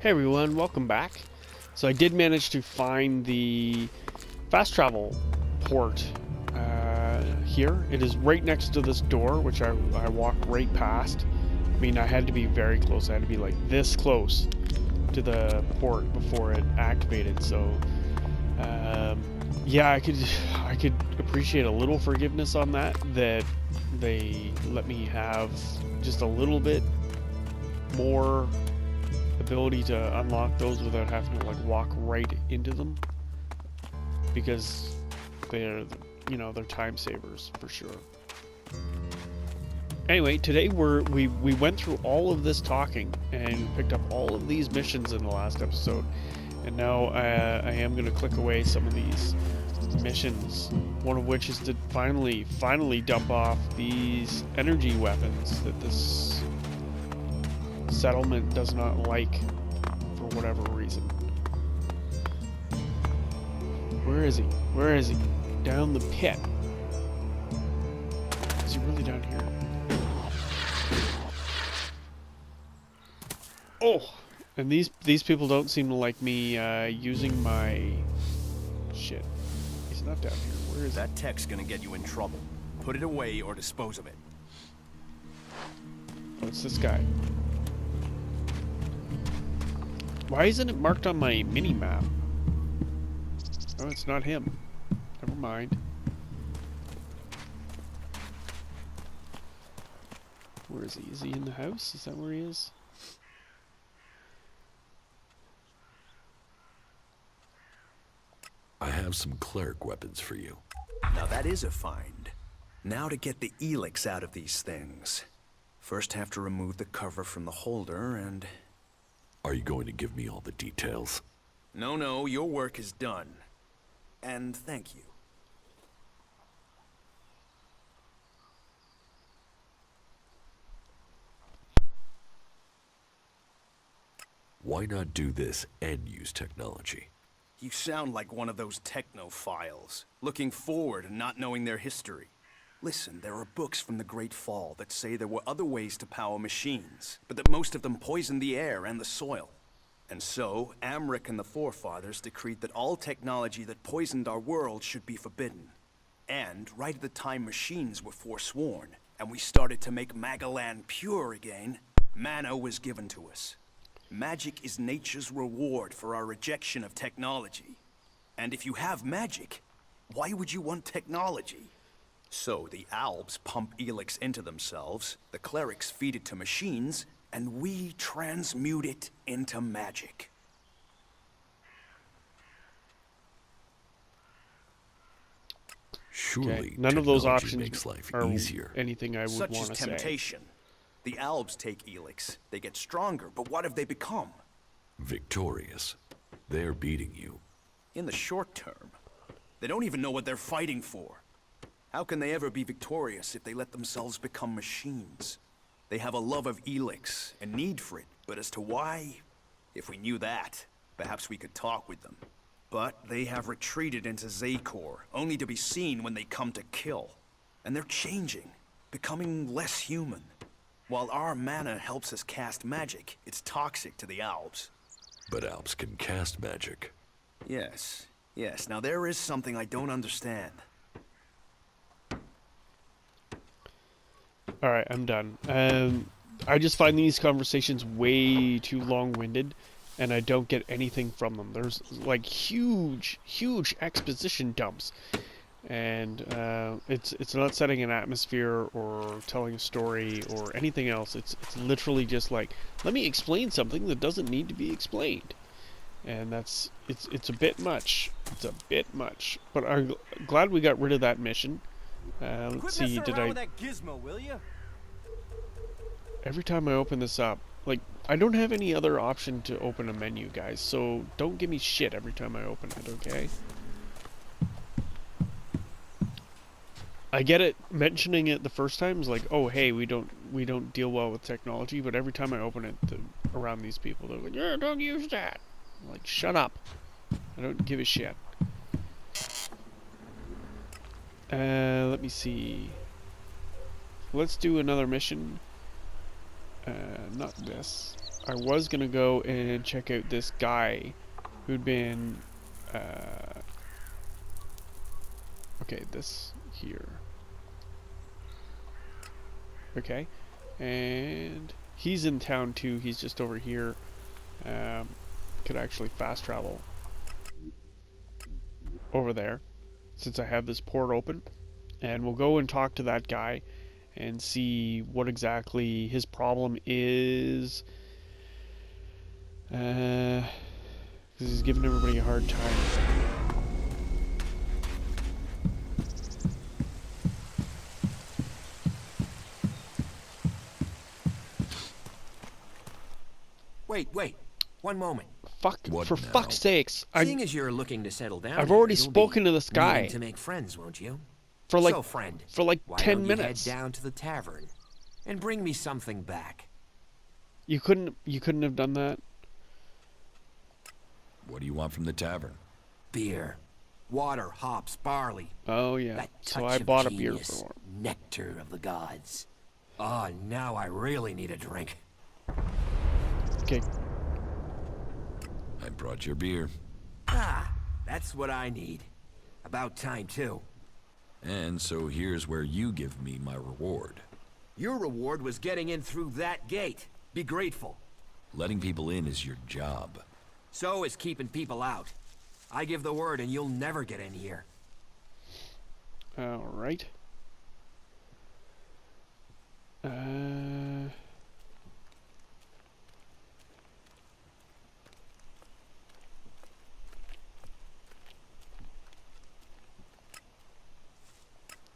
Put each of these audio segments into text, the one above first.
Hey everyone, welcome back. So I did manage to find the fast travel port here. It is right next to this door, which I walked right past. I mean, I had to be very close. I had to be like this close to the port before it activated. So yeah, I could appreciate a little forgiveness on that they let me have just a little bit more ability to unlock those without having to like walk right into them, because they're, you know, they're time savers for sure. Anyway, today we went through all of this talking and picked up all of these missions in the last episode, and now I am going to click away some of these missions, one of which is to finally dump off these energy weapons that this settlement does not like for whatever reason. Where is he? Where is he? Down the pit. Is he really down here? Oh! And these people don't seem to like me using my shit. He's not down here. Where is that tech's gonna get you in trouble. Put it away or dispose of it. Oh, it's this guy. Why isn't it marked on my mini-map? Oh, it's not him. Never mind. Where is he? Is he in the house? Is that where he is? I have some cleric weapons for you. Now that is a find. Now to get the ELEX out of these things. First have to remove the cover from the holder and... Are you going to give me all the details? No, your work is done. And thank you. Why not do this and use technology? You sound like one of those technophiles, looking forward and not knowing their history. Listen, there are books from the Great Fall that say there were other ways to power machines, but that most of them poisoned the air and the soil. And so, Amric and the forefathers decreed that all technology that poisoned our world should be forbidden. And right at the time machines were forsworn, and we started to make Magaland pure again, mana was given to us. Magic is nature's reward for our rejection of technology. And if you have magic, why would you want technology? So the Albs pump ELEX into themselves, the clerics feed it to machines, and we transmute it into magic. Surely, okay. None of those options makes life are easier. Anything I would want to say. Such is temptation. The Albs take ELEX, they get stronger, but what have they become? Victorious. They're beating you. In the short term. They don't even know what they're fighting for. How can they ever be victorious if they let themselves become machines? They have a love of ELEX, a need for it, but as to why, if we knew that, perhaps we could talk with them. But they have retreated into Zakor, only to be seen when they come to kill. And they're changing, becoming less human. While our mana helps us cast magic, it's toxic to the Albs. But Albs can cast magic. Yes. Now there is something I don't understand. Alright, I'm done. I just find these conversations way too long-winded, and I don't get anything from them. There's like huge exposition dumps, and it's not setting an atmosphere or telling a story or anything else. It's literally just like, let me explain something that doesn't need to be explained, and it's a bit much. It's a bit much, but I'm glad we got rid of that mission. Let's see, did I... with that gizmo, will you? Every time I open this up, like, I don't have any other option to open a menu, guys, so don't give me shit every time I open it, okay? I get it, mentioning it the first time is like, oh, hey, we don't deal well with technology, but every time I open it around these people, they're like, yeah, don't use that. I'm like, shut up. I don't give a shit. Let me see. Let's do another mission. Not this. I was gonna go and check out this guy who'd been, okay, this here. Okay, and he's in town too. He's just over here. Could actually fast travel over there since I have this port open, and we'll go and talk to that guy and see what exactly his problem is. Because he's giving everybody a hard time. Wait. One moment. Fuck, What for now? fuck's sakes. Seeing as you're looking to settle down, I've here, already you'll spoken be to this guy. needing to make friends, won't you? For like, so, friend, for like why 10 don't minutes. You head down to the tavern and bring me something back. You couldn't have done that? What do you want from the tavern? Beer, water, hops, barley. Oh yeah. That So touch I of bought a beer genius, for him. nectar of the gods. Oh, now I really need a drink. Okay. I brought your beer. Ah, that's what I need. About time, too. And so here's where you give me my reward. Your reward was getting in through that gate. Be grateful. Letting people in is your job. So is keeping people out. I give the word and you'll never get in here. All right.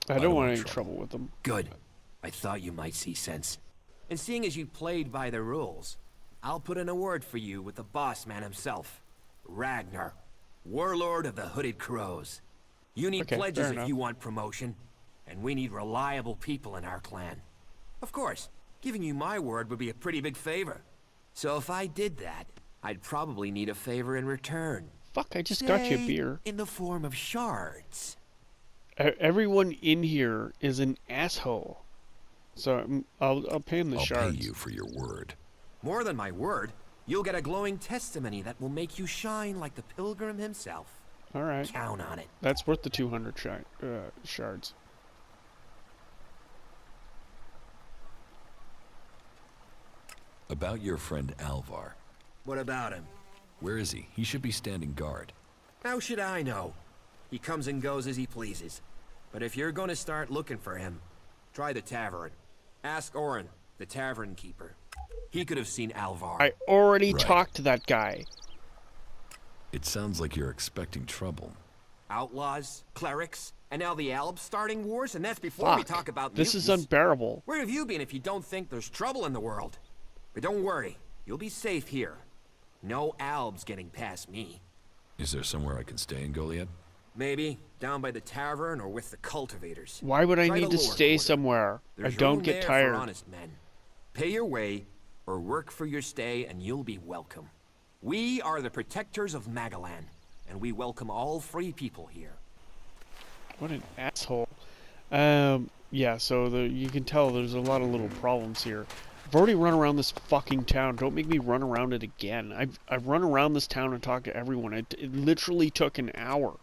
I don't want any trouble with them. Good. I thought you might see sense. And seeing as you played by the rules, I'll put in a word for you with the boss man himself. Ragnar, warlord of the Hooded Crows. You need Okay, pledges fair if enough. you want promotion, and we need reliable people in our clan. Of course, giving you my word would be a pretty big favor. So if I did that, I'd probably need a favor in return. Fuck, I just got you a Say, beer. in the form of shards. Everyone in here is an asshole. So I'll pay him the I'll shards. pay you for your word. More than my word, you'll get a glowing testimony that will make you shine like the pilgrim himself. All right. Count on it. That's worth the 200 shards. About your friend Alvar. What about him? Where is he? He should be standing guard. How should I know? He comes and goes as he pleases. But if you're going to start looking for him, try the tavern. Ask Orin, the tavern keeper. He could have seen Alvar. I already Right. talked to that guy. It sounds like you're expecting trouble. Outlaws, clerics, and now the Albs starting wars, and that's before we Fuck. talk about This is mutants. unbearable. Where have you been if you don't think there's trouble in the world? But don't worry, you'll be safe here. No Albs getting past me. Is there somewhere I can stay in Goliet? Maybe down by the tavern or with the cultivators. Why would I Try need the to lower stay quarter. somewhere? There's I don't room get there tired. For honest men. Pay your way or work for your stay and you'll be welcome. We are the protectors of Magalan, and we welcome all free people here. What an asshole. Yeah, so you can tell there's a lot of little problems here. I've already run around this fucking town. Don't make me run around it again. I've run around this town and talked to everyone. It literally took an hour.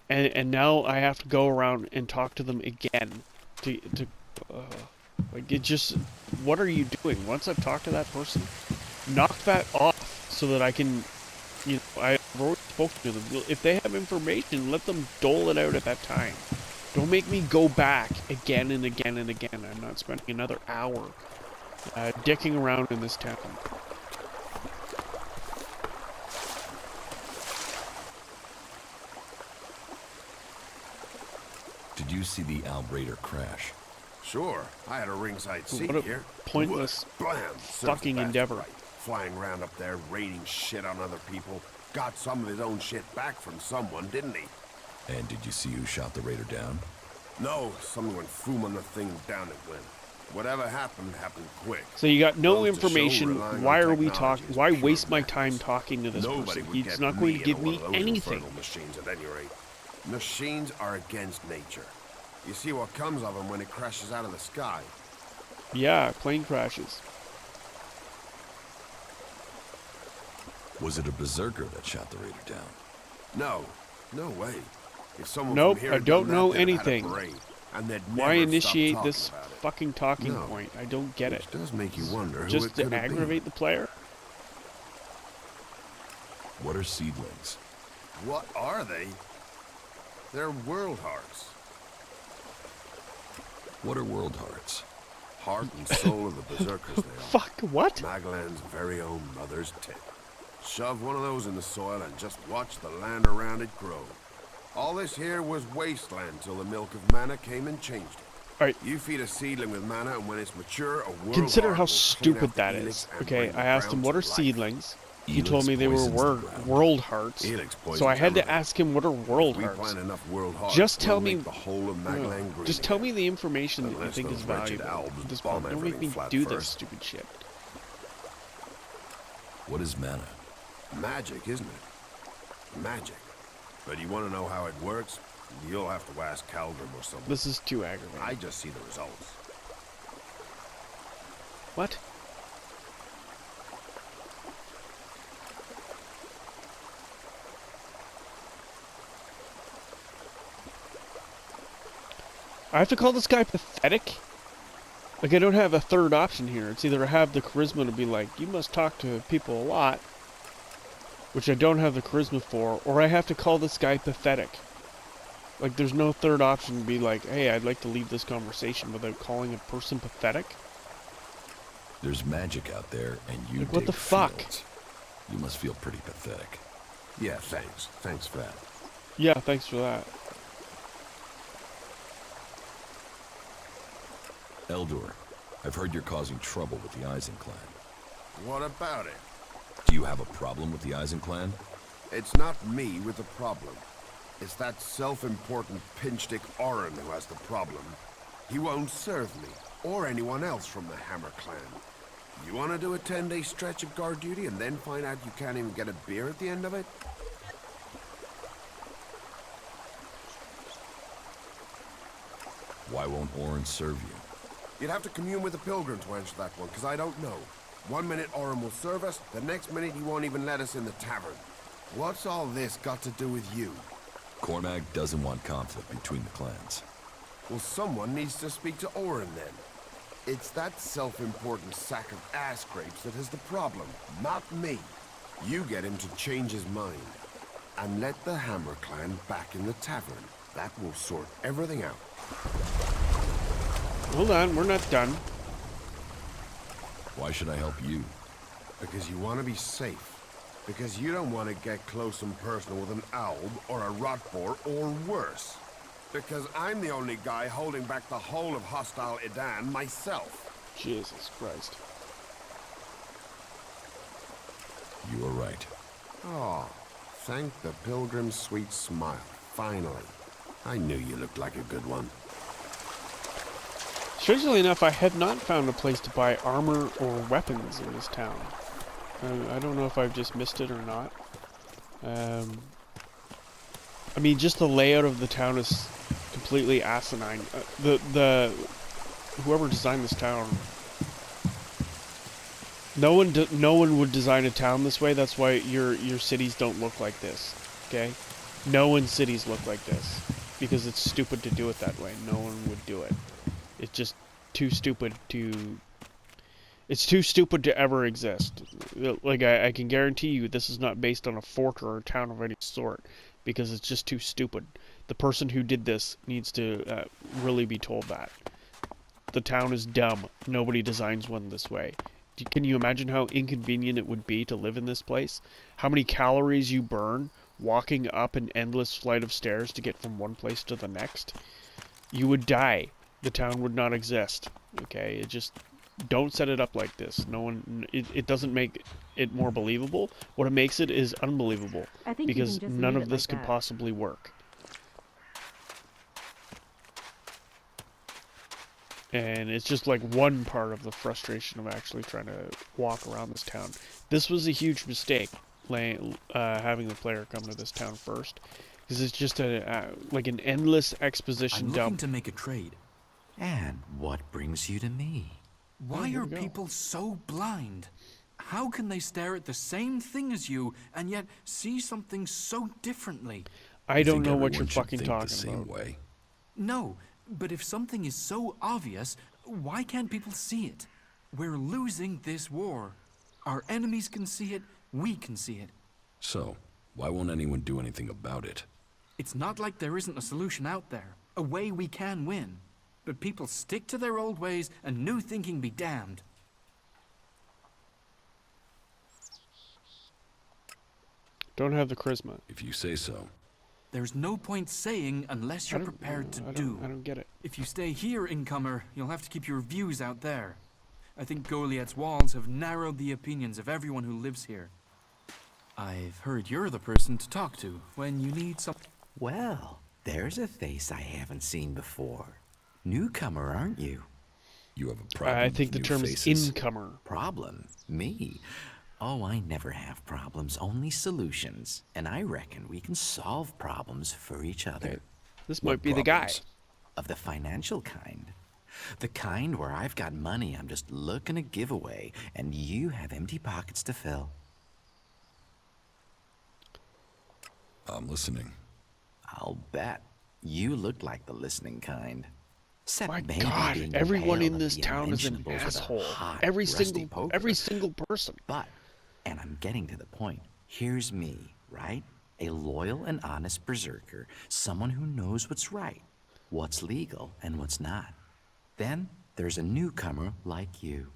And now I have to go around and talk to them again. Like, it just... What are you doing? Once I've talked to that person, knock that off so that I can... You know, I've already spoken to them. If they have information, let them dole it out at that time. Don't make me go back again and again and again. I'm not spending another hour dicking around in this town. Did you see the Albraider crash? Sure, I had a ringside seat What a here. pointless Blam! Serves fucking the bastard endeavor. right. Flying around up there, raiding shit on other people. Got some of his own shit back from someone, didn't he? And did you see who shot the raider down? No, someone went boom on the thing and down it went. Whatever happened, happened quick. So you got no Goes to show information. relying Why on are we technology talking? is Why pure waste my madness. time talking to this Nobody person? would He's get not going to me give into one me of those anything. infernal machines at any rate. Machines are against nature. You see what comes of them when it crashes out of the sky. Yeah, plane crashes. Was it a berserker that shot the raider down? No, no way. If someone Nope, from here I had don't done know that, they'd have had a anything. parade, and they'd Why never stop initiate talking this about it. fucking talking No. point? I don't get it. Which does make you wonder who Just it could to have been. aggravate the player? What are seedlings? What are they? They're world hearts. What are world hearts? Heart and soul of the berserkers they are. Fuck, what? Maglan's very own mother's tip. Shove one of those in the soil and just watch the land around it grow. All this here was wasteland till the milk of mana came and changed it. Alright, You feed a seedling with mana, and when it's mature, a world consider heart how will clean stupid out the that ELEX is. and Okay, bring the I asked him ground what to are life. seedlings. He ELEX told me they were poisons the ground. world hearts. ELEX poisons So I had to everything. ask him what are world We hearts. plant enough world hearts, Just tell we'll me. make the whole of Maglan green. Just tell me the information that you Unless think is those wretched valuable. elves At this bomb point, don't make me everything flat do this first. stupid shit. What is mana? Magic, isn't it? Magic. But you want to know how it works? You'll have to ask Calgrim or someone. This is too aggravating. I just see the results. What? I have to call this guy pathetic? Like, I don't have a third option here. It's either I have the charisma to be like, you must talk to people a lot, which I don't have the charisma for, or I have to call this guy pathetic. Like, there's no third option to be like, hey, I'd like to leave this conversation without calling a person pathetic. There's magic out there, and you Like, what dig the fuck? fields. You must feel pretty pathetic. Yeah, thanks. Thanks for that. Yeah, thanks for that. Eldor, I've heard you're causing trouble with the Eisen clan. What about it? Do you have a problem with the Eisen clan? It's not me with the problem. It's that self-important pinchstick Orin who has the problem. He won't serve me, or anyone else from the Hammer clan. You want to do a 10-day stretch of guard duty and then find out you can't even get a beer at the end of it? Why won't Orin serve you? You'd have to commune with the Pilgrim to answer that one, because I don't know. One minute Orin will serve us, the next minute he won't even let us in the tavern. What's all this got to do with you? Cormac doesn't want conflict between the clans. Well, someone needs to speak to Orin then. It's that self-important sack of ass grapes that is the problem, not me. You get him to change his mind. And let the Hammer clan back in the tavern. That will sort everything out. Hold on, we're not done. Why should I help you? Because you want to be safe. Because you don't want to get close and personal with an Alb or a Rotboar or worse. Because I'm the only guy holding back the whole of hostile Edan myself. Jesus Christ. You are right. Oh, thank the Pilgrim's sweet smile. Finally. I knew you looked like a good one. Strangely enough, I have not found a place to buy armor or weapons in this town. I don't know if I've just missed it or not. I mean, just the layout of the town is completely asinine. Whoever designed this town, no one would design a town this way. That's why your cities don't look like this. Okay, no one's cities look like this because it's stupid to do it that way. No one would do it. It's just too stupid to. It's too stupid to ever exist. Like, I can guarantee you this is not based on a fort or a town of any sort, because it's just too stupid. The person who did this needs to really be told that. The town is dumb. Nobody designs one this way. Can you imagine how inconvenient it would be to live in this place? How many calories you burn walking up an endless flight of stairs to get from one place to the next? You would die. The town would not exist. Okay, it just... Don't set it up like this. No one. It doesn't make it more believable. What it makes it is unbelievable, because none of this could possibly work. And it's just like one part of the frustration of actually trying to walk around this town. This was a huge mistake, having the player come to this town first, because it's just like an endless exposition I'm dump. looking to make a trade. And what brings you to me? Why here are we go. people so blind? How can they stare at the same thing as you and yet see something so differently? I don't Think know what you're everyone should fucking think talking the same about. way. No, but if something is so obvious, why can't people see it? We're losing this war. Our enemies can see it, we can see it. So, why won't anyone do anything about it? It's not like there isn't a solution out there, a way we can win. But people stick to their old ways and new thinking be damned. Don't have the charisma. If you say so. There's no point saying unless you're prepared to do. I don't get it. If you stay here, incomer, you'll have to keep your views out there. I think Goliet's walls have narrowed the opinions of everyone who lives here. I've heard you're the person to talk to when you need some... Well, there's a face I haven't seen before. Newcomer, aren't you? You have a problem I think the with term new is faces. incomer. Problem? Me? Oh, I never have problems, only solutions. And I reckon we can solve problems for each other. This What might be the guy. problems? Of the financial kind. The kind where I've got money I'm just looking to give away, and you have empty pockets to fill. I'm listening. I'll bet. You look like the listening kind. Except My maybe God, being everyone impaled in on this the town is an unmentionables with a asshole. hot, Every rusty single poker. person. But, and I'm getting to the point, here's me, right? A loyal and honest berserker, someone who knows what's right, what's legal and what's not. Then there's a newcomer like you.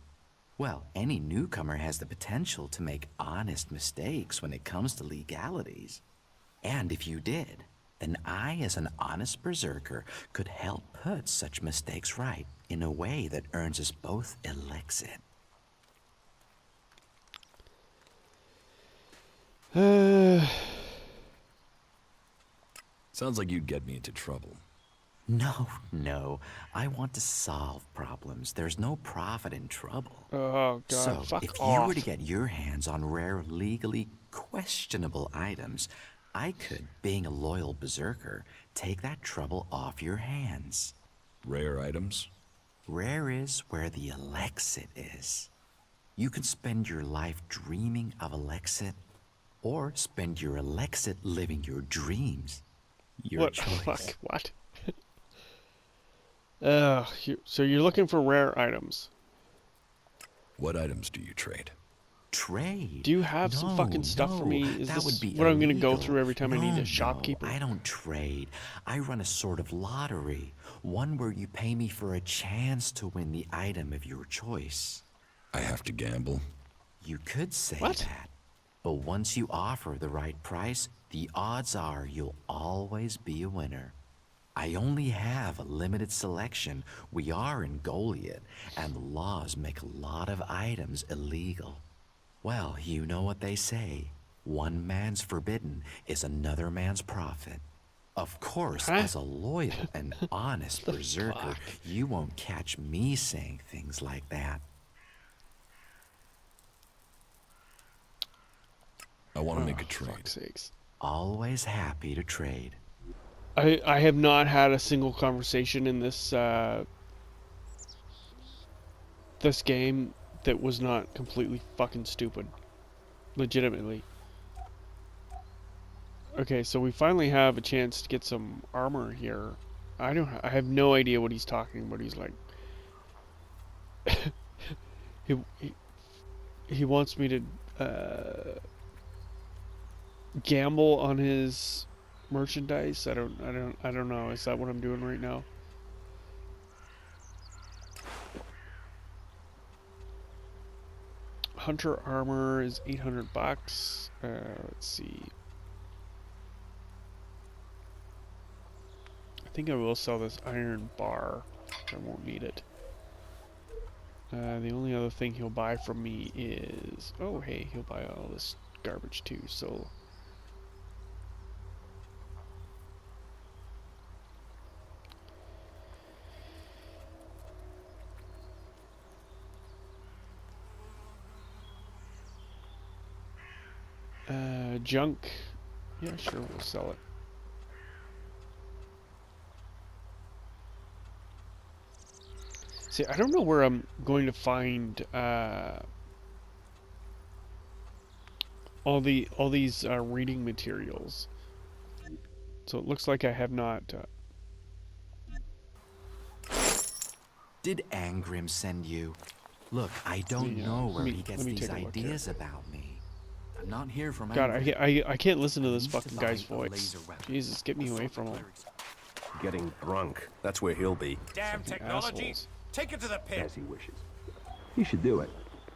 Well, any newcomer has the potential to make honest mistakes when it comes to legalities. And if you did, then I, as an honest berserker, could help put such mistakes right in a way that earns us both elixir. Sounds like you'd get me into trouble. No, I want to solve problems. There's no profit in trouble. Oh God, So, fuck if off. you were to get your hands on rare, legally questionable items, I could, being a loyal berserker, take that trouble off your hands. Rare items? Rare is where the elixir is. You can spend your life dreaming of elixir, or spend your elixir living your dreams. Your What? choice. Fuck. What? So you're looking for rare items. What items do you trade? Trade. Do you have some fucking stuff for me? Is that this would be what I'm gonna go illegal. through every time I need a No, shopkeeper? I don't trade. I run a sort of lottery, one where you pay me for a chance to win the item of your choice. I have to gamble. You could say What? that, but once you offer the right price, the odds are you'll always be a winner. I only have a limited selection. We are in Goliet, and the laws make a lot of items illegal. Well, you know what they say. One man's forbidden is another man's profit. Of course, Huh? as a loyal and honest berserker, fuck? you won't catch me saying things like that. I want to make a Oh, trade. fuck's sakes. Always happy to trade. I have not had a single conversation in this this game that was not completely fucking stupid. Legitimately. Okay, so we finally have a chance to get some armor here. I have no idea what he's talking about. He's like he wants me to gamble on his merchandise. I don't know. Is that what I'm doing right now? Hunter armor is $800. Let's see. I think I will sell this iron bar. I won't need it. The only other thing he'll buy from me is... Oh, hey, he'll buy all this garbage too, so... Junk. Yeah, sure, we'll sell it. See, I don't know where I'm going to find all these reading materials. So it looks like I have not. Did Angrim send you? Look, I don't know where he gets these ideas about me. I'm not here from God, Angrim. I can't listen to this Used to fucking guy's find a voice. laser weapon. Jesus, get me away from him. Getting drunk. That's where he'll be. Damn technology! Assholes. Take it to the pit. As he wishes. He should do it.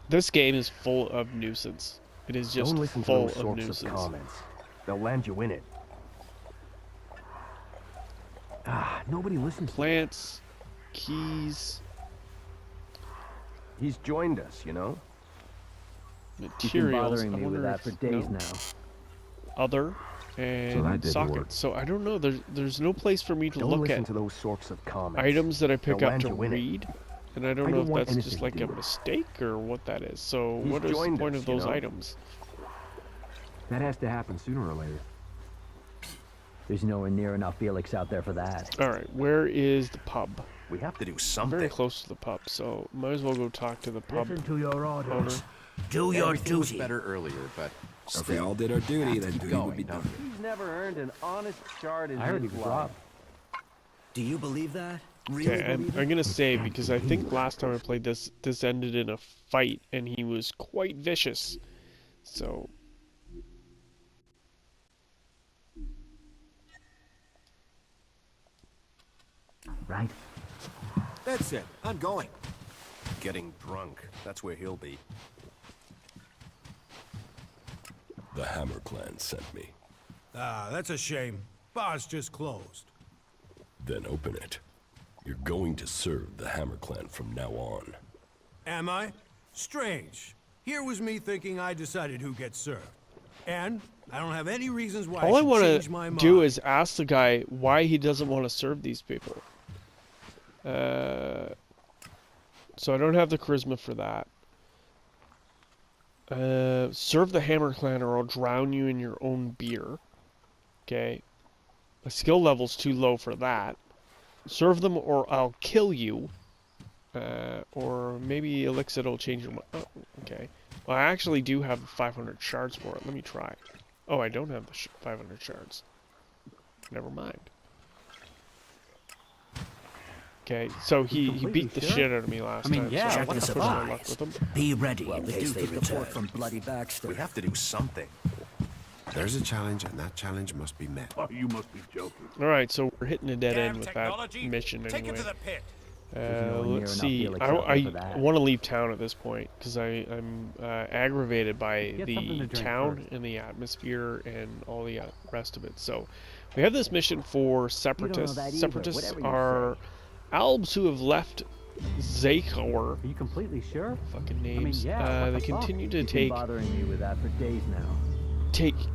This game is full of nuisance. It is just Don't listen to full those of sorts nuisance. of comments. They'll land you in it. Nobody listens. Plants, keys, He's joined us, you know? He's been materials. bothering I me with wonder that for if- days no. now. Other that and didn't sockets. work. So I don't know. There's no place for me to Don't look listen at to those sorts of comments. items that I pick They'll up land to you in it. read, and I don't I know don't if want that's anything just to like do a with it. mistake or what that is. So He's what is the joined point us, of those you know? items? That has to happen sooner or later. There's nowhere near enough ELEX out there for that. All right, where is the pub? We have to do I'm something. very close to the pub, so might as well go talk to the pub Listen to your owner. orders. Do your Everything was duty. better earlier, but If we all did our duty, then duty would be don't done. we? He's never earned an honest shard in I heard he his was life. robbed. Do you believe that? Really Okay, I'm gonna say because I think last time I played this ended in a fight and he was quite vicious. So Right? That's it. I'm going. Getting drunk. That's where he'll be. The Hammer Clan sent me. Ah, that's a shame. Bar's just closed. Then open it. You're going to serve the Hammer Clan from now on. Am I? Strange. Here was me thinking I decided who gets served. And I don't have any reasons why all I should want change my to mind. do is ask the guy why he doesn't want to serve these people. So I don't have the charisma for that. Serve the Hammer Clan or I'll drown you in your own beer. Okay. My skill level's too low for that. Serve them or I'll kill you. Or maybe Elixir will change your mind. Oh, okay. Well, I actually do have 500 shards for it. Let me try. Oh, I don't have the 500 shards. Never mind. Okay, so he beat the shit out of me last time. yeah, so what I the pushed my fuck? luck with him. Be ready Well, in the case Duke they of the return. Fort from bloody Baxter. We have to do something. There's a challenge, and that challenge must be met. Oh, you must be joking. Alright, so we're hitting a dead Damn end with that technology! mission Take anyway. it to the pit. nowhere near Let's enough see. Felix out there for I that. want to leave town at this point because I'm aggravated by Get something the to drink town first. and the atmosphere and all the rest of it. So we have this mission for separatists. that either, Separatists whatever you are albs who have left Zakor. Are you completely sure? Fucking I mean, names. yeah. what They the fuck? continue to You've been take bothering me with that for days now.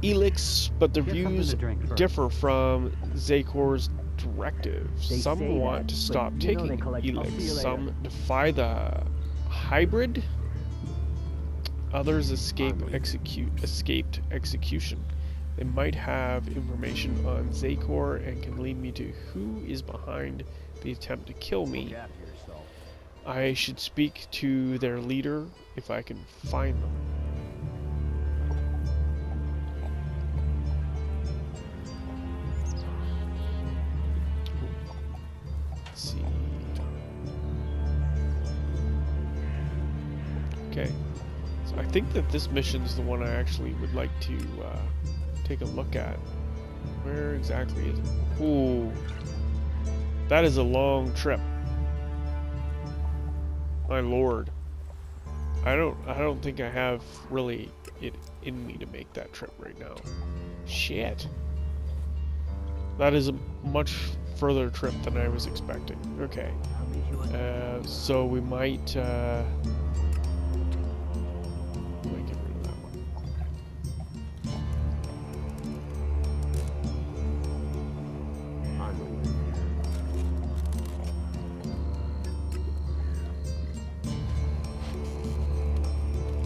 ELEX, but their Get something views to drink first. differ from Zakor's directives. They Some say want that, to but stop you know taking they collect- I'll see ELEX. you later. Some defy the hybrid. Others escaped execution. They might have information on Zakor and can lead me to who is behind the attempt to kill me. I should speak to their leader if I can find them. Let's see. Okay. So I think that this mission is the one I actually would like to take a look at. Where exactly is it? Ooh. That is a long trip. My lord. I don't think I have really it in me to make that trip right now. Shit. That is a much further trip than I was expecting. Okay. So we might get rid of that one.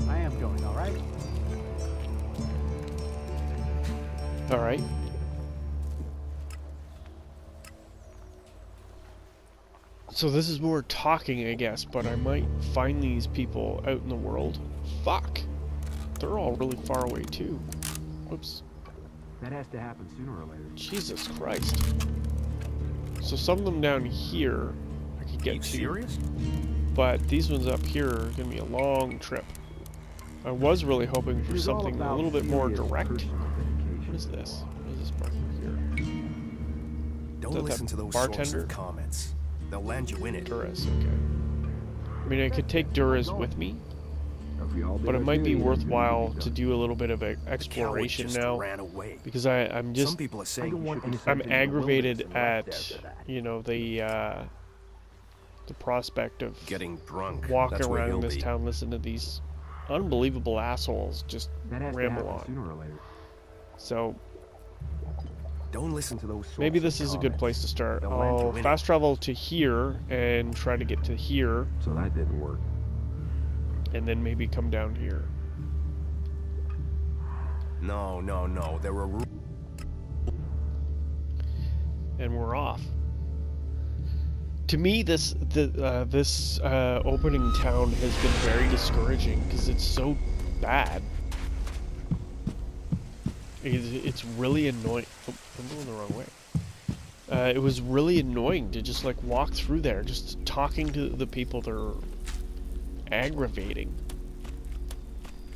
I am going, all right? All right. So this is more talking, I guess, but I might find these people out in the world. Fuck. They're all really far away too. Whoops. That has to happen sooner or later. Jesus Christ. So some of them down here I could get to. Serious? But these ones up here are gonna be a long trip. I was really hoping for It's all something a about little bit more serious direct. personal dedication. What is this? What is this marker here? Don't that listen that to those sorts bartender? of comments. They'll land you in it. Duras, okay. I mean, I could take Duras with me, If we all do but it our might be duty, it's worthwhile gonna be to done. do a little bit of The coward exploration just now, ran away. because I'm Some just people are I saying don't you want should be innocent I'm in the wilderness aggravated and left at there for that. you know the prospect of getting drunk. walking That's where around he'll this be. town listening to these unbelievable assholes just That has to ramble happen on. sooner or later. So Don't listen to those sorts maybe of this is a good comments. place to start. They'll land you I'll in fast it. travel to here and try to get to here, So that didn't work. and then maybe come down here. No. There are rules. And we're off. To me, this opening town has been very discouraging because it's so bad. It's really annoying. Oh, I'm going the wrong way. It was really annoying to just like walk through there, just talking to the people that are aggravating.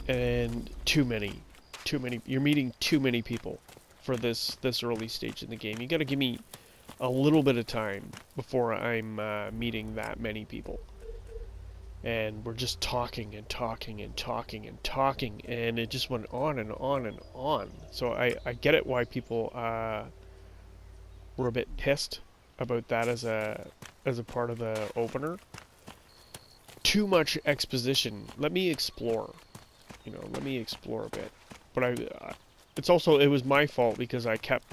And too many. You're meeting too many people for this early stage in the game. You got to give me a little bit of time before I'm meeting that many people. And we're just talking and talking and talking and talking, and it just went on and on and on. So I get it why people were a bit pissed about that as a part of the opener. Too much exposition. Let me explore. Let me explore a bit. But it was my fault because I kept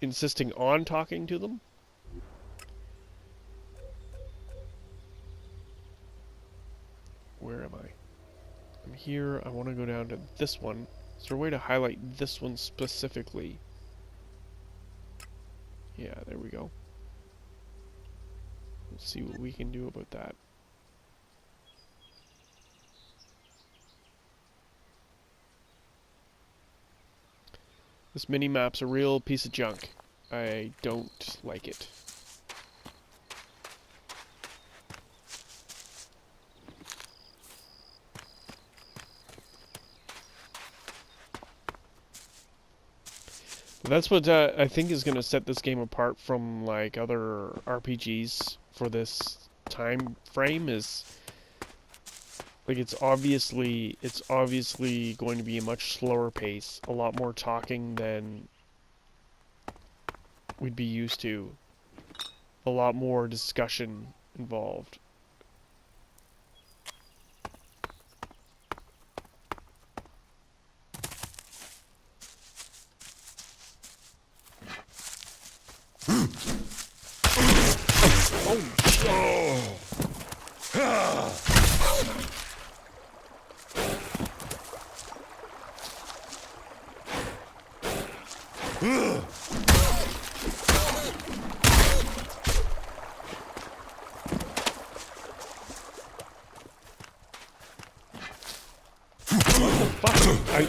insisting on talking to them. Where am I? I'm here. I want to go down to this one. Is there a way to highlight this one specifically? Yeah, there we go. Let's see what we can do about that. This mini-map's a real piece of junk. I don't like it. That's what I think is going to set this game apart from like other RPGs for this time frame is like it's obviously going to be a much slower pace, a lot more talking than we'd be used to, a lot more discussion involved.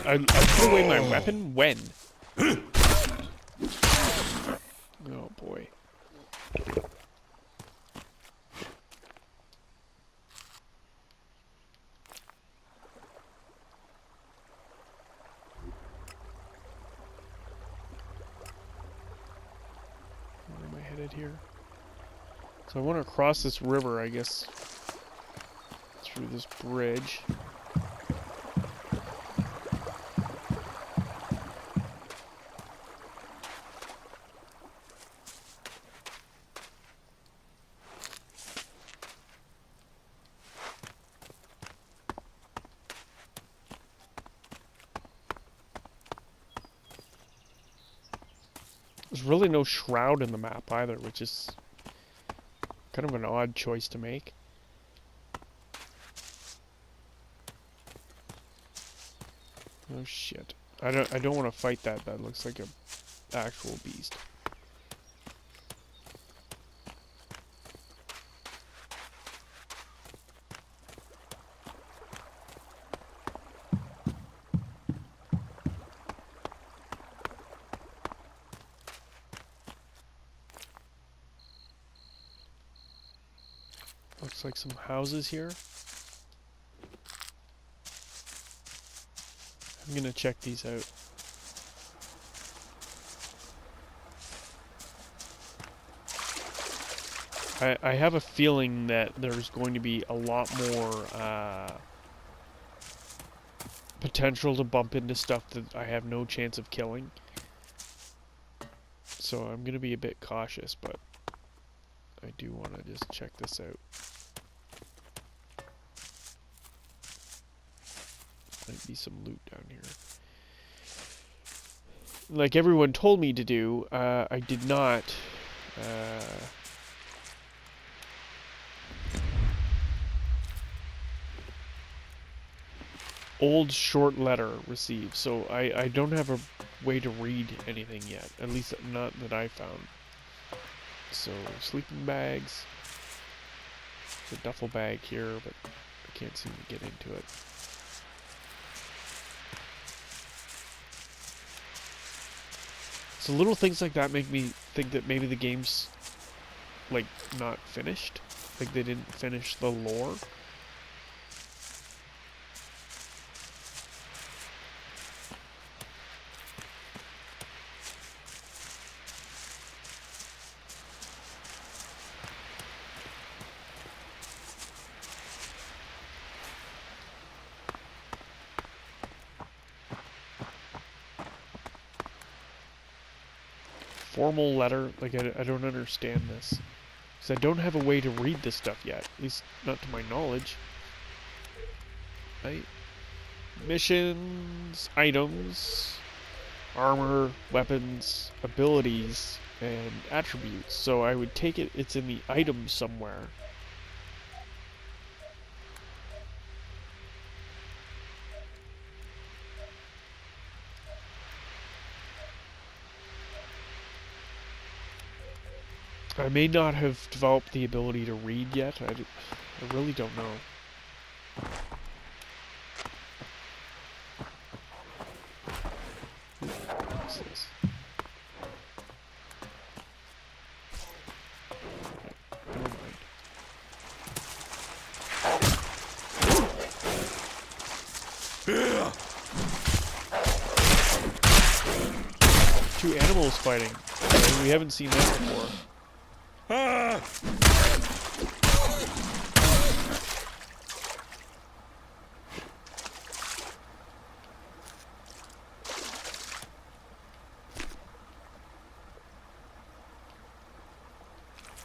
I threw away my weapon? When? Oh boy. Where am I headed here? So I want to cross this river, I guess, through this bridge. There's really no shroud in the map either, which is kind of an odd choice to make. Oh shit. I don't want to fight that. That looks like a actual beast. like some houses here. I'm gonna check these out. I have a feeling that there's going to be a lot more potential to bump into stuff that I have no chance of killing. So I'm gonna be a bit cautious, but I do want to just check this out. Might be some loot down here. Like everyone told me to do, I did not. Old short letter received, so I don't have a way to read anything yet, at least not that I found. So sleeping bags, there's a duffel bag here, but I can't seem to get into it. So little things like that make me think that maybe the game's like not finished, like they didn't finish the lore. Formal letter, like I don't understand this. Because I don't have a way to read this stuff yet, at least not to my knowledge. Right? Missions, items, armor, weapons, abilities, and attributes. So I would take it, it's in the items somewhere. I may not have developed the ability to read yet. I really don't know. What's this? Never mind. Two animals fighting. We haven't seen that before.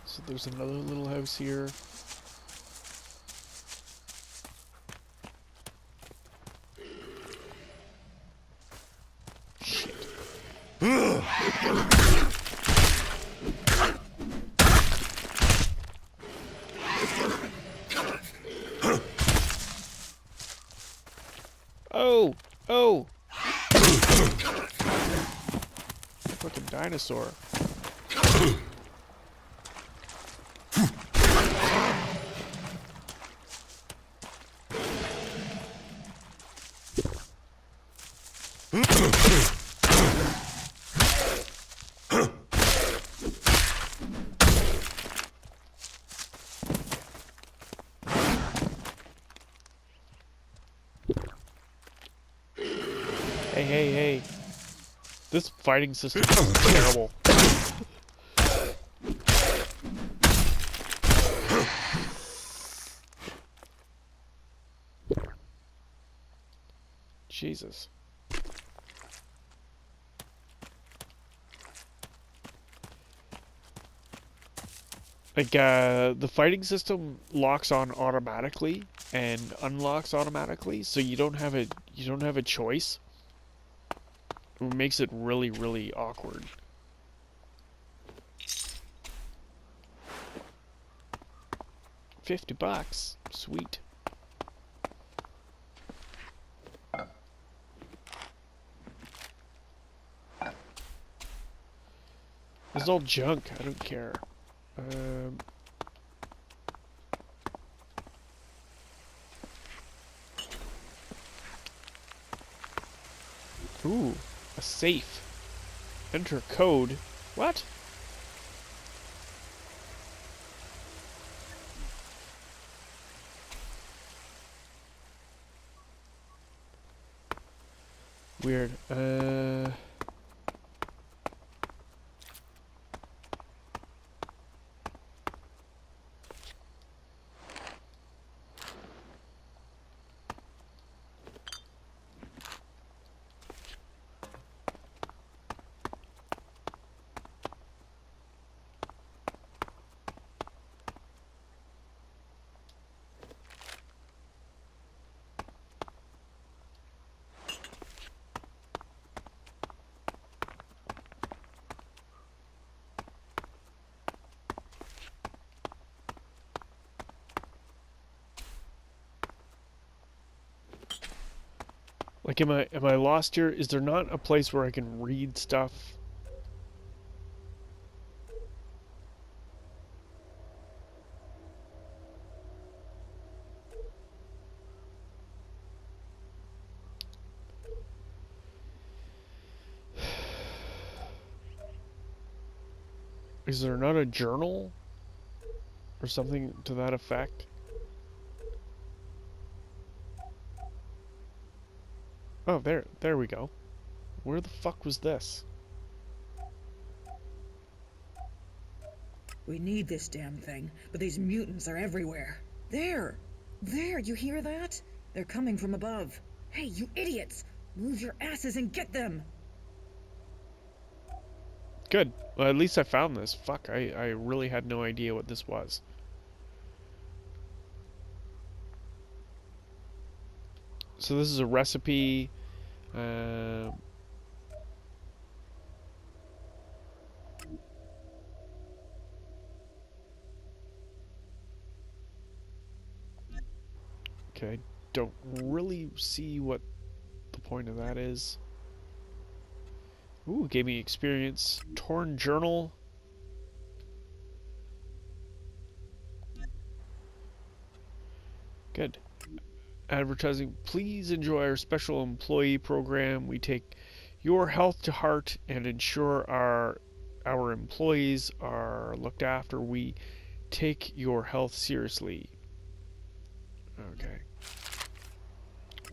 So there's another little house here. Shit. Oh! Oh! Fucking dinosaur. Hey, hey, hey. This fighting system is terrible. Jesus. Like, the fighting system locks on automatically and unlocks automatically, so you don't have a choice. It makes it really, really awkward. $50. Sweet. This is all junk. I don't care. Ooh, a safe. Enter code. What? Weird. Like, am I lost here? Is there not a place where I can read stuff? Is there not a journal? Or something to that effect? Oh, there we go. Where the fuck was this? We need this damn thing, but these mutants are everywhere. There! There, you hear that? They're coming from above. Hey, you idiots! Move your asses and get them! Good. Well, at least I found this. Fuck, I really had no idea what this was. So this is a recipe. Okay, I don't really see what the point of that is. Ooh, gave me experience. Torn journal. Good. Advertising. Please enjoy our special employee program. We take your health to heart and ensure our employees are looked after. We take your health seriously. Okay.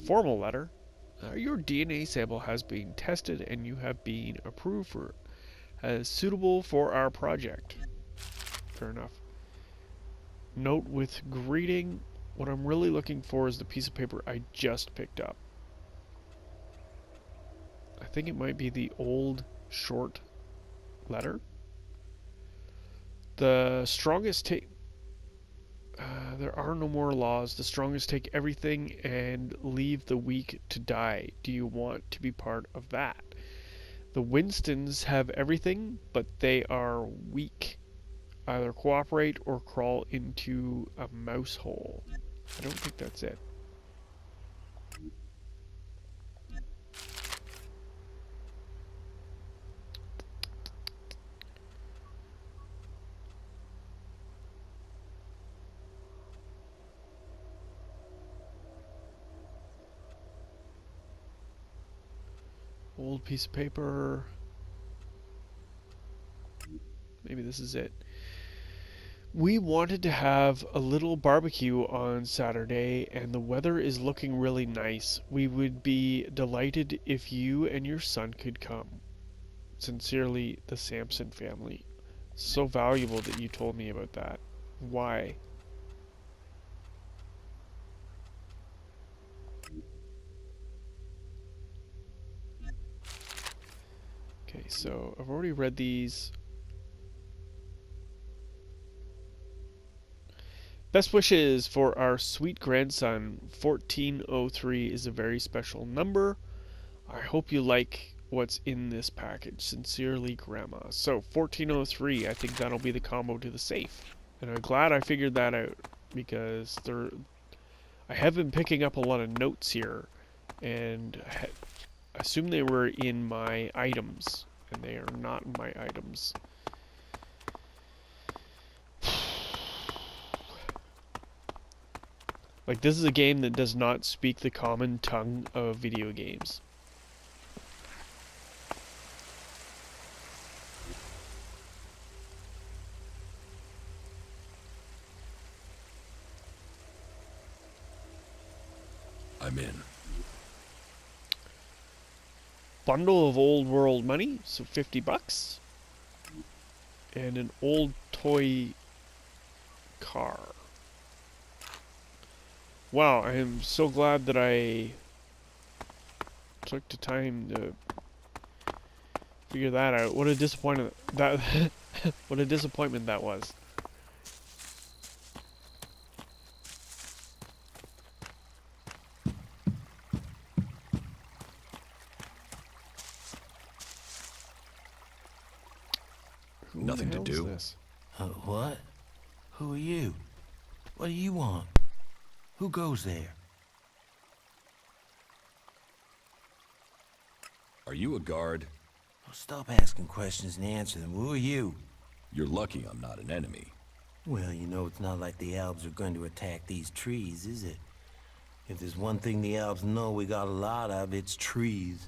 Formal letter. Your DNA sample has been tested and you have been approved for as suitable for our project. Fair enough. Note with greeting. What I'm really looking for is the piece of paper I just picked up. I think it might be the old short letter. The strongest take... there are no more laws. The strongest take everything and leave the weak to die. Do you want to be part of that? The Winstons have everything, but they are weak. Either cooperate or crawl into a mouse hole. I don't think that's it. Old piece of paper. Maybe this is it. We wanted to have a little barbecue on Saturday, and the weather is looking really nice. We would be delighted if you and your son could come. Sincerely, the Sampson family. So valuable that you told me about that. Why? Okay, so I've already read these. Best wishes for our sweet grandson. 1403 is a very special number. I hope you like what's in this package. Sincerely, Grandma. So, 1403, I think that'll be the combo to the safe. And I'm glad I figured that out, because I have been picking up a lot of notes here, and I assume they were in my items, and they are not in my items. Like, this is a game that does not speak the common tongue of video games. I'm in. bundle of old world money, so $50. And an old toy car. Wow, I am so glad that I took the time to figure that out. What a disappointment that what a disappointment that was. Who Nothing the to hell's do? this? What? Who are you? What do you want? Who goes there? Are you a guard? Oh, stop asking questions and answer them. Who are you? You're lucky I'm not an enemy. Well, you know, it's not like the elves are going to attack these trees, is it? If there's one thing the elves know we got a lot of, it's trees.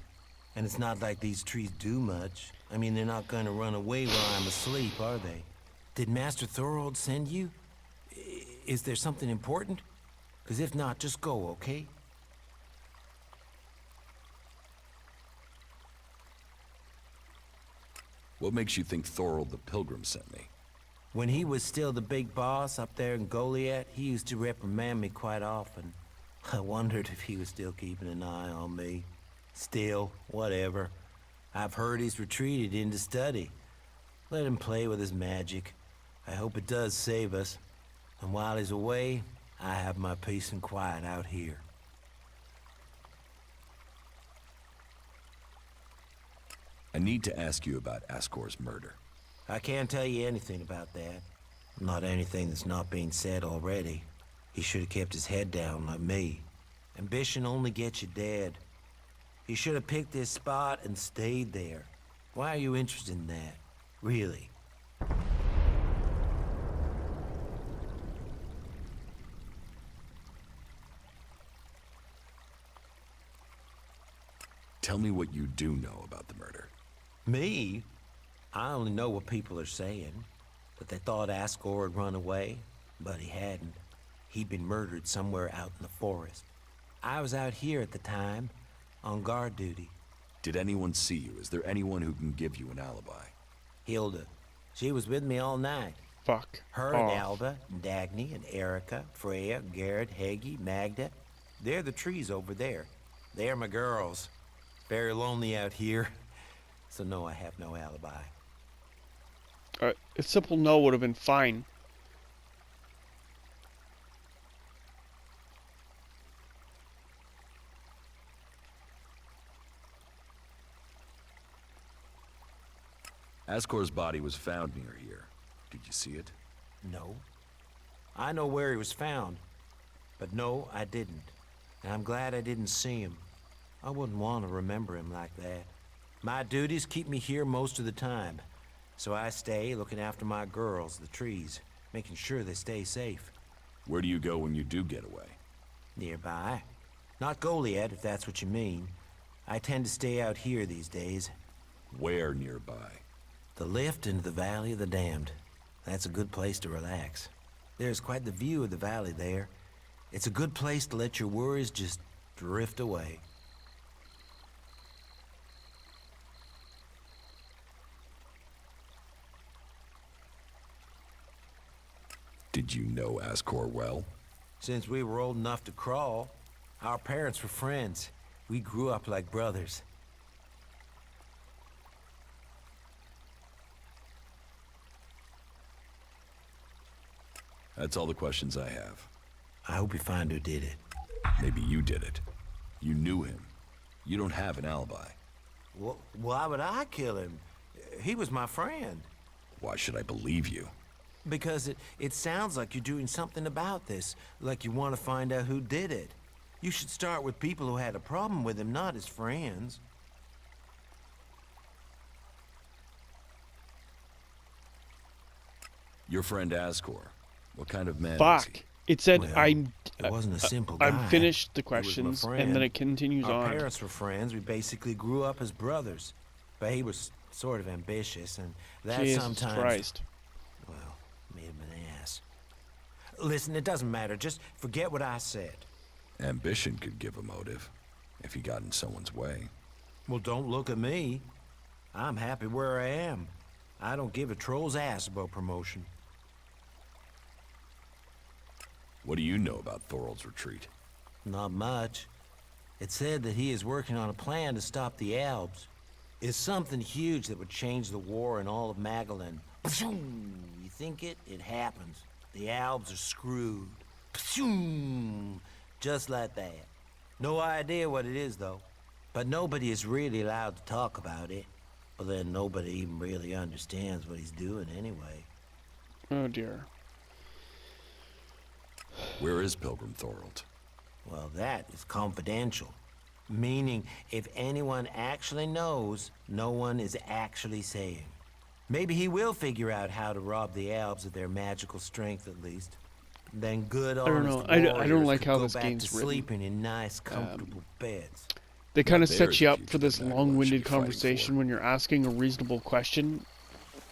And it's not like these trees do much. I mean, they're not going to run away while I'm asleep, are they? Did Master Thorold send you? Is there something important? Because if not, just go, okay? What makes you think Thorold the Pilgrim sent me? When he was still the big boss up there in Goliet, he used to reprimand me quite often. I wondered if he was still keeping an eye on me. Still, whatever. I've heard he's retreated into study. Let him play with his magic. I hope it does save us. And while he's away, I have my peace and quiet out here. I need to ask you about Ascor's murder. I can't tell you anything about that. Not anything that's not being said already. He should have kept his head down like me. Ambition only gets you dead. He should have picked this spot and stayed there. Why are you interested in that? Really? Tell me what you do know about the murder. Me? I only know what people are saying. That they thought Ascor had run away, but he hadn't. He'd been murdered somewhere out in the forest. I was out here at the time, on guard duty. Did anyone see you? Is there anyone who can give you an alibi? Hilda. She was with me all night. Fuck Her off. and Alba, and Dagny, and Erica, Freya, Garrett, Heggie, Magda. They're the trees over there. They're my girls. Very lonely out here. So no, I have no alibi. A simple no would have been fine. Ascor's body was found near here. Did you see it? No. I know where he was found. But no, I didn't. And I'm glad I didn't see him. I wouldn't want to remember him like that. My duties keep me here most of the time. So I stay looking after my girls, the trees, making sure they stay safe. Where do you go when you do get away? Nearby. Not Goliet, if that's what you mean. I tend to stay out here these days. Where nearby? The lift into the Valley of the Damned. That's a good place to relax. There's quite the view of the valley there. It's a good place to let your worries just drift away. Did you know Ascor well? Since we were old enough to crawl, our parents were friends. We grew up like brothers. That's all the questions I have. I hope you find who did it. Maybe you did it. You knew him. You don't have an alibi. Why would I kill him? He was my friend. Why should I believe you? Because it sounds like you're doing something about this, like you want to find out who did it. You should start with people who had a problem with him, not his friends. Your friend Ascor. What kind of man is Fuck. he? It said Well, I'm. It wasn't a simple guy. I'm finished the He was my questions, and friend. then it continues Our on. parents were friends. We basically grew up as brothers. But he was sort of ambitious, and that Jesus sometimes... Christ. Well, made him an ass. Listen, it doesn't matter. Just forget what I said. Ambition could give a motive, if he got in someone's way. Well, don't look at me. I'm happy where I am. I don't give a troll's ass about promotion. What do you know about Thorald's retreat? Not much. It said that he is working on a plan to stop the Alps. It's something huge that would change the war in all of Magellan. You think it? It happens. The Alps are screwed. Just like that. No idea what it is, though. But nobody is really allowed to talk about it. But then nobody even really understands what he's doing anyway. Oh dear. Where is Pilgrim Thorald? Well, that is confidential. Meaning, if anyone actually knows, no one is actually saying. Maybe he will figure out how to rob the Alps of their magical strength, at least. Then good honest warriors I don't like could how go this back game's to written. sleeping in nice, comfortable beds. They kind of There's set you the up future for this that Magellan should long-winded be fighting conversation for. when you're asking a reasonable question,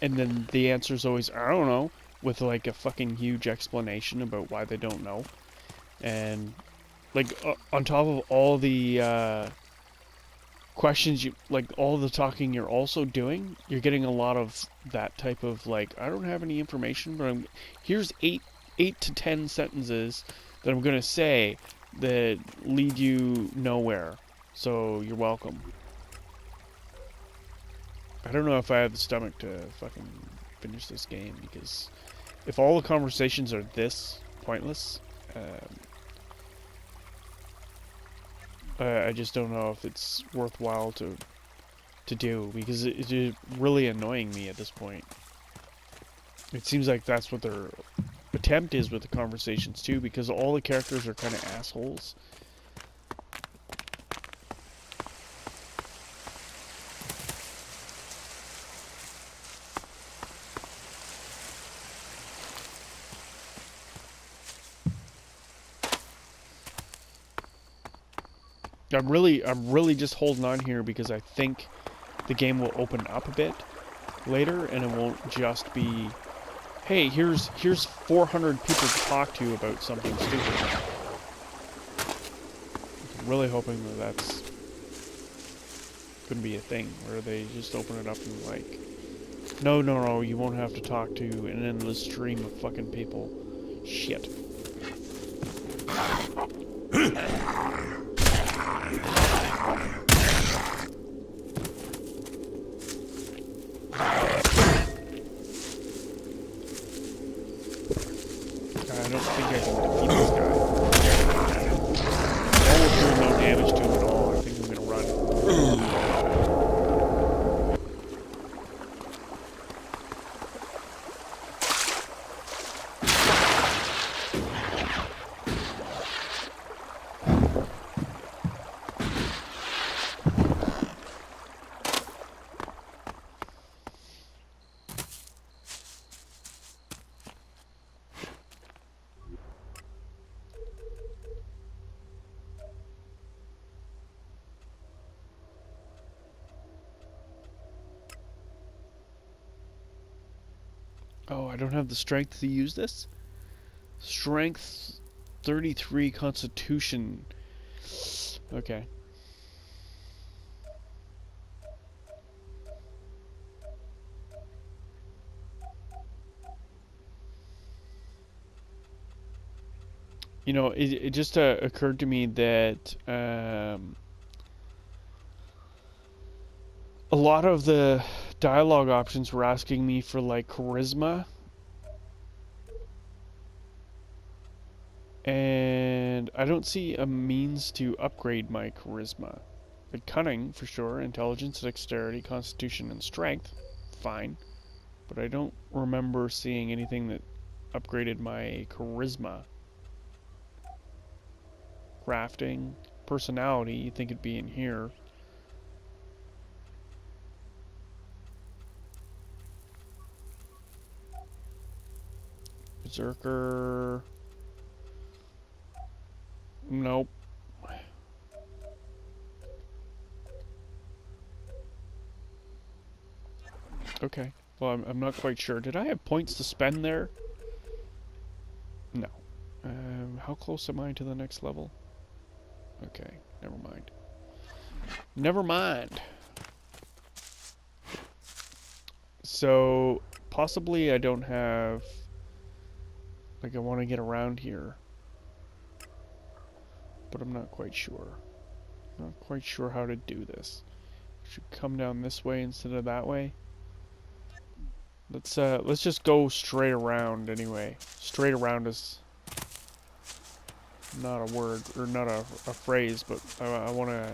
and then the answer's always, I don't know, with like a fucking huge explanation about why they don't know. And like on top of all the questions, you like all the talking you're also doing, you're getting a lot of that type of like, I don't have any information, but here's 8 to 10 sentences that I'm gonna say that lead you nowhere. So you're welcome. I don't know if I have the stomach to fucking finish this game, because if all the conversations are this pointless, I just don't know if it's worthwhile to do, because it is really annoying me at this point. It seems like that's what their attempt is with the conversations too, because all the characters are kind of assholes. I'm really just holding on here because I think the game will open up a bit later, and it won't just be, hey, here's 400 people to talk to about something stupid. I'm really hoping that that's gonna be a thing where they just open it up and like, no, you won't have to talk to an endless stream of fucking people. Shit. I don't think I can defeat this guy. Almost doing no damage to him at all. I think I'm gonna run. Oh, I don't have the strength to use this? Strength 33, Constitution. Okay. You know, it just occurred to me that a lot of the dialogue options were asking me for like charisma, and I don't see a means to upgrade my charisma. Like cunning for sure, intelligence, dexterity, constitution, and strength, fine, but I don't remember seeing anything that upgraded my charisma. Crafting, personality, you'd think it'd be in here. Berserker. Nope. Okay. Well, I'm not quite sure. Did I have points to spend there? No. How close am I to the next level? Okay, never mind. Never mind. So, possibly I don't have... Like, I want to get around here. But I'm not quite sure. Not quite sure how to do this. Should come down this way instead of that way. Let's just go straight around anyway. Straight around is not a word, or not a phrase, but I want to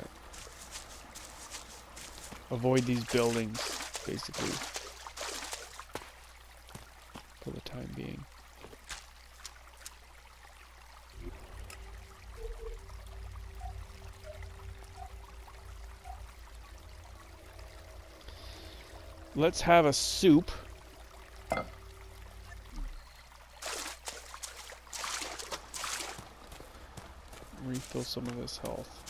avoid these buildings, basically, for the time being. Let's have a soup. Refill some of this health.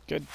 Good.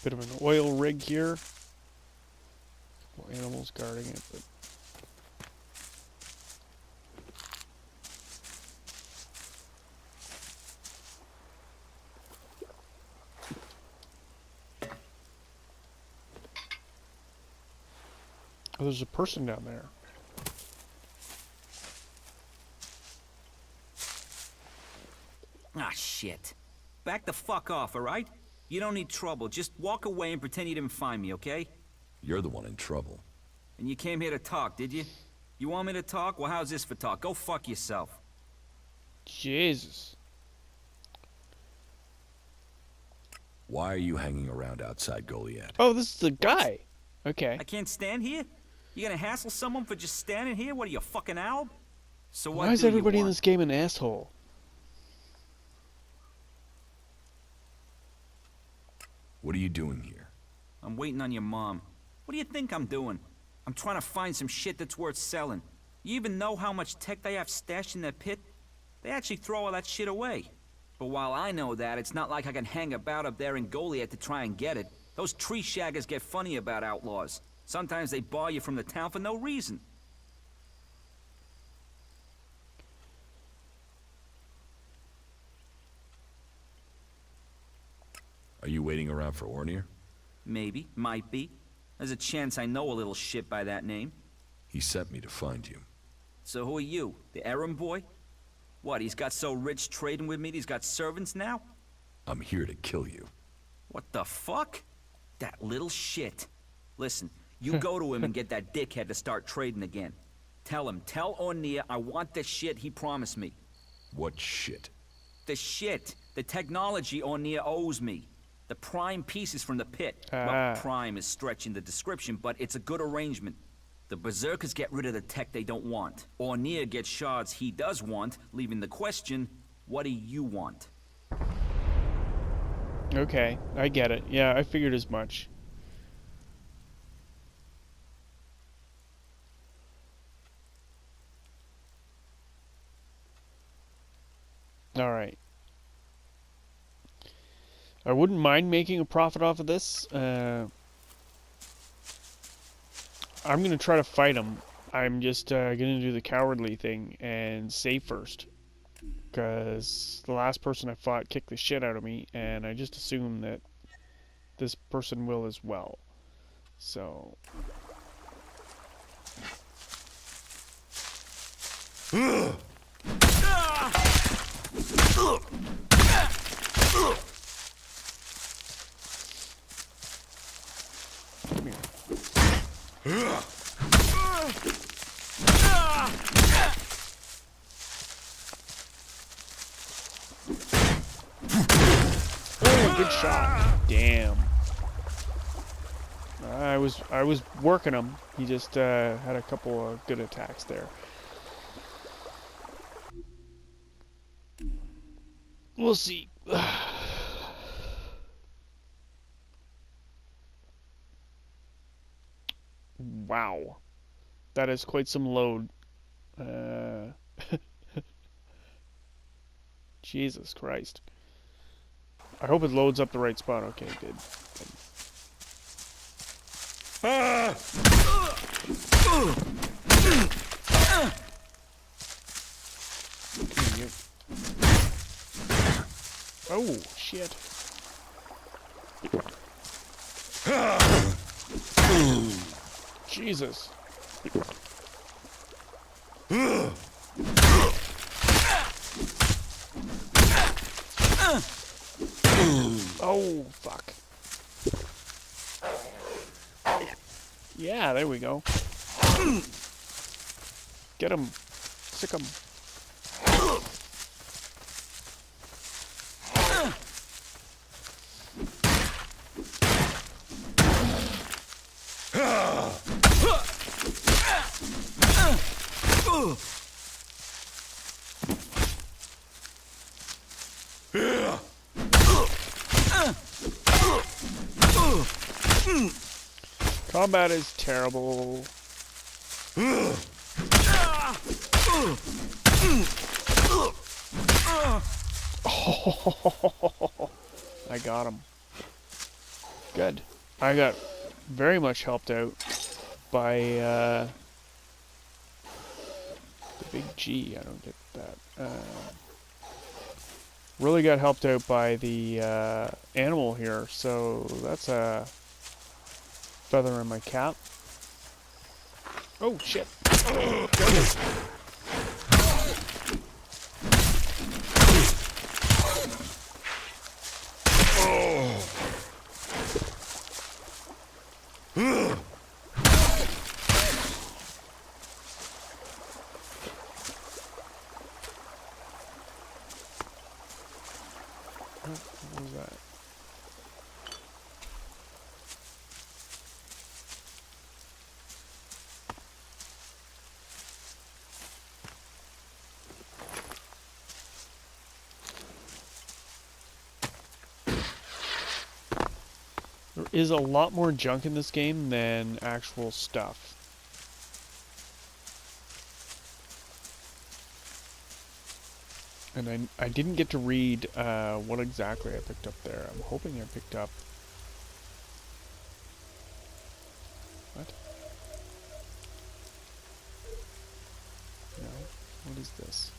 Bit of an oil rig here. Couple animals guarding it, but oh, there's a person down there. Ah, shit. Back the fuck off, alright? You don't need trouble. Just walk away and pretend you didn't find me, okay? You're the one in trouble. And you came here to talk, did you? You want me to talk? Well, how's this for talk? Go fuck yourself. Jesus. Why are you hanging around outside Goliet? Oh, this is the guy. Okay. I can't stand here? You gonna hassle someone for just standing here? What are you, a fucking owl? So what Why is do you everybody in want? this game an asshole? What are you doing here? I'm waiting on your mom. What do you think I'm doing? I'm trying to find some shit that's worth selling. You even know how much tech they have stashed in that pit? They actually throw all that shit away. But while I know that, it's not like I can hang about up there in Goliet to try and get it. Those tree shaggers get funny about outlaws. Sometimes they bar you from the town for no reason. Are you waiting around for Ornir? Maybe, might be. There's a chance I know a little shit by that name. He sent me to find you. So who are you? The errand boy? What, he's got so rich trading with me he's got servants now? I'm here to kill you. What the fuck? That little shit. Listen, you go to him and get that dickhead to start trading again. Tell Ornir I want the shit he promised me. What shit? The shit. The technology Ornir owes me. The prime pieces from the pit. Well, prime is stretching the description, but it's a good arrangement. The Berserkers get rid of the tech they don't want. Ornir gets shards he does want, leaving the question, what do you want? Okay, I get it. Yeah, I figured as much. Alright. I wouldn't mind making a profit off of this. I'm going to try to fight him. I'm just going to do the cowardly thing and save first. Because the last person I fought kicked the shit out of me, and I just assume that this person will as well. So... Come here. Oh, good shot. Damn. I was working him. He just had a couple of good attacks there. We'll see. Wow. That is quite some load. Jesus Christ. I hope it loads up the right spot. Okay, good. Oh, shit. Jesus. Oh, fuck. Yeah, there we go. Get him. Sick him. Combat is terrible. I got him. Good. I got very much helped out by the big G. I don't get that. Really got helped out by the animal here, so that's a feather in my cap. Oh, shit. What was that? There is a lot more junk in this game than actual stuff. And I didn't get to read what exactly I picked up there. I'm hoping I picked up... What? No. What is this?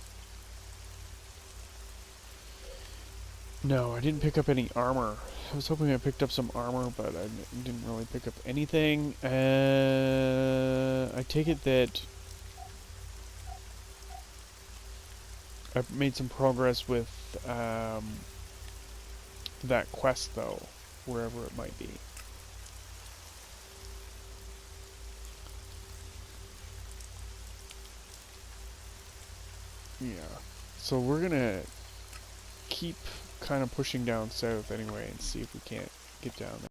No, I didn't pick up any armor. I was hoping I picked up some armor, but I didn't really pick up anything. I take it that I've made some progress with that quest, though, wherever it might be. Yeah. So we're gonna keep kind of pushing down south anyway and see if we can't get down there.